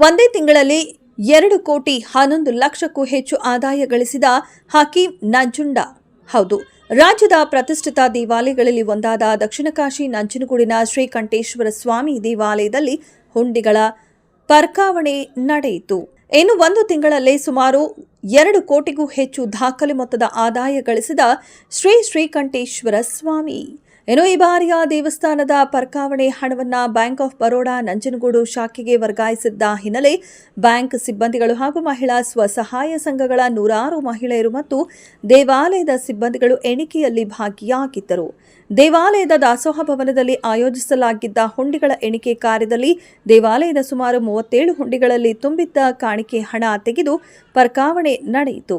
ಒಂದೇ ತಿಂಗಳಲ್ಲಿ 2,11,00,000ಕ್ಕೂ ಹೆಚ್ಚು ಆದಾಯ ಗಳಿಸಿದ ಹಕೀಂ ನಂಜುಂಡ. ಹೌದು, ರಾಜ್ಯದ ಪ್ರತಿಷ್ಠಿತ ದೇವಾಲಯಗಳಲ್ಲಿ ಒಂದಾದ ದಕ್ಷಿಣ ಕಾಶಿ ನಂಜನಗೂಡಿನ ಶ್ರೀಕಂಠೇಶ್ವರ ಸ್ವಾಮಿ ದೇವಾಲಯದಲ್ಲಿ ಹುಂಡಿಗಳ ವರ್ಗಾವಣೆ ನಡೆಯಿತು. ಇನ್ನು ಒಂದು ತಿಂಗಳಲ್ಲೇ ಸುಮಾರು 2 ಕೋಟಿಗೂ ಹೆಚ್ಚು ದಾಖಲೆ ಮೊತ್ತದ ಆದಾಯ ಗಳಿಸಿದ ಶ್ರೀಕಂಠೇಶ್ವರ ಸ್ವಾಮಿ. ಇನ್ನು ಈ ಬಾರಿಯ ದೇವಸ್ಥಾನದ ವರ್ಗಾವಣೆ ಹಣವನ್ನು ಬ್ಯಾಂಕ್ ಆಫ್ ಬರೋಡಾ ನಂಜನಗೂಡು ಶಾಖೆಗೆ ವರ್ಗಾಯಿಸಿದ್ದ ಹಿನ್ನೆಲೆ ಬ್ಯಾಂಕ್ ಸಿಬ್ಬಂದಿಗಳು ಹಾಗೂ ಮಹಿಳಾ ಸ್ವಸಹಾಯ ಸಂಘಗಳ 100 ಮಹಿಳೆಯರು ಮತ್ತು ದೇವಾಲಯದ ಸಿಬ್ಬಂದಿಗಳು ಎಣಿಕೆಯಲ್ಲಿ ಭಾಗಿಯಾಗಿದ್ದರು. ದೇವಾಲಯದ ದಾಸೋಹ ಭವನದಲ್ಲಿ ಆಯೋಜಿಸಲಾಗಿದ್ದ ಹುಂಡಿಗಳ ಎಣಿಕೆ ಕಾರ್ಯದಲ್ಲಿ ದೇವಾಲಯದ ಸುಮಾರು 37 ಹುಂಡಿಗಳಲ್ಲಿ ತುಂಬಿದ್ದ ಕಾಣಿಕೆ ಹಣ ತೆಗೆದು ವರ್ಗಾವಣೆ ನಡೆಯಿತು.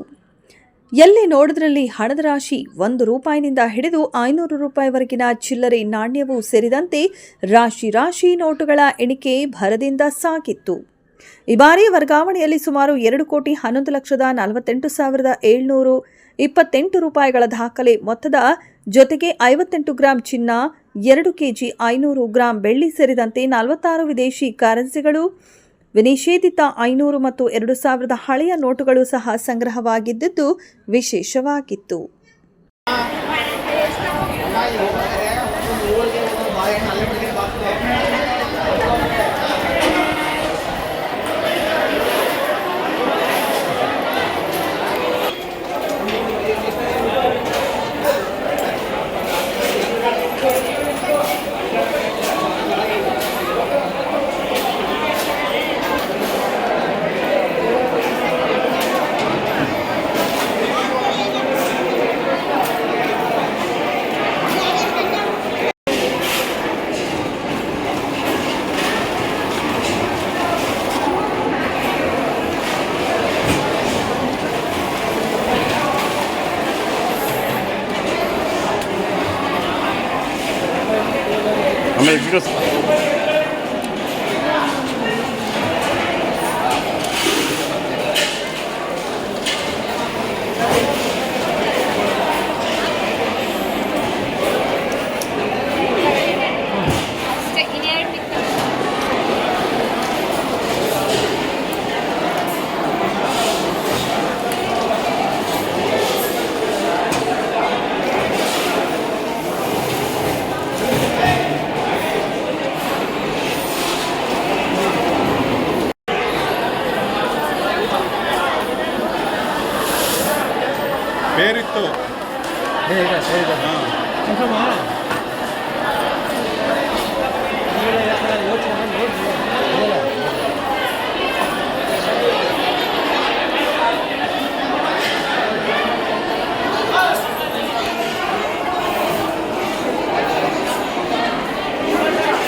ಎಲ್ಲಿ ನೋಡಿದ್ರಲ್ಲಿ ಹಣದ ರಾಶಿ ₹1 ಹಿಡಿದು ₹500ವರೆಗಿನ ಚಿಲ್ಲರೆ ನಾಣ್ಯವೂ ಸೇರಿದಂತೆ ರಾಶಿ ನೋಟುಗಳ ಎಣಿಕೆ ಭರದಿಂದ ಸಾಗಿತ್ತು. ಈ ಬಾರಿ ವರ್ಗಾವಣೆಯಲ್ಲಿ ಸುಮಾರು ₹2,40,48,728 ರೂಪಾಯಿಗಳ ದಾಖಲೆ ಮೊತ್ತದ ಜೊತೆಗೆ 58 ಗ್ರಾಂ ಚಿನ್ನ, 2 ಕೆಜಿ 500 ಗ್ರಾಂ ಬೆಳ್ಳಿ ಸೇರಿದಂತೆ 46 ವಿದೇಶಿ ಕರೆನ್ಸಿಗಳು, ವಿನಿಷೇಧಿತ 500 ಮತ್ತು 2,000 ಹಳೆಯ ನೋಟುಗಳು ಸಹ ಸಂಗ್ರಹವಾಗಿದ್ದು ವಿಶೇಷವಾಗಿತ್ತು. ಆಮೇಲೆ ವಿಡಿಯೋಸ್ ಬೇರಿತ್ತು.